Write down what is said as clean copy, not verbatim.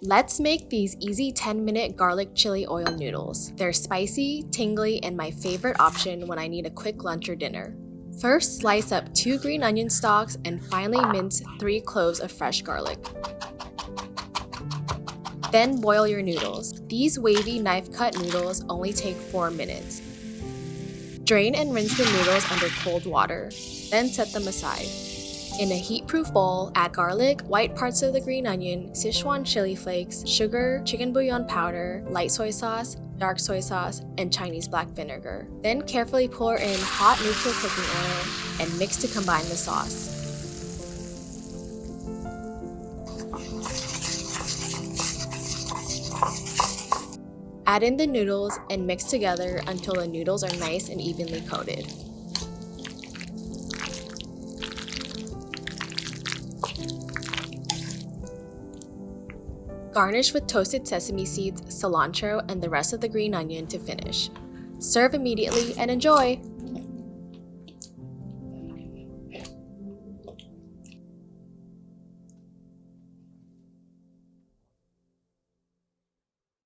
Let's make these easy 10-minute garlic chili oil noodles. They're spicy, tingly, and my favorite option when I need a quick lunch or dinner. First, slice up 2 green onion stalks and finely mince 3 cloves of fresh garlic. Then boil your noodles. These wavy knife-cut noodles only take 4 minutes. Drain and rinse the noodles under cold water, then set them aside. In a heat-proof bowl, add garlic, white parts of the green onion, Sichuan chili flakes, sugar, chicken bouillon powder, light soy sauce, dark soy sauce, and Chinese black vinegar. Then carefully pour in hot neutral cooking oil and mix to combine the sauce. Add in the noodles and mix together until the noodles are nice and evenly coated. Garnish with toasted sesame seeds, cilantro, and the rest of the green onion to finish. Serve immediately and enjoy!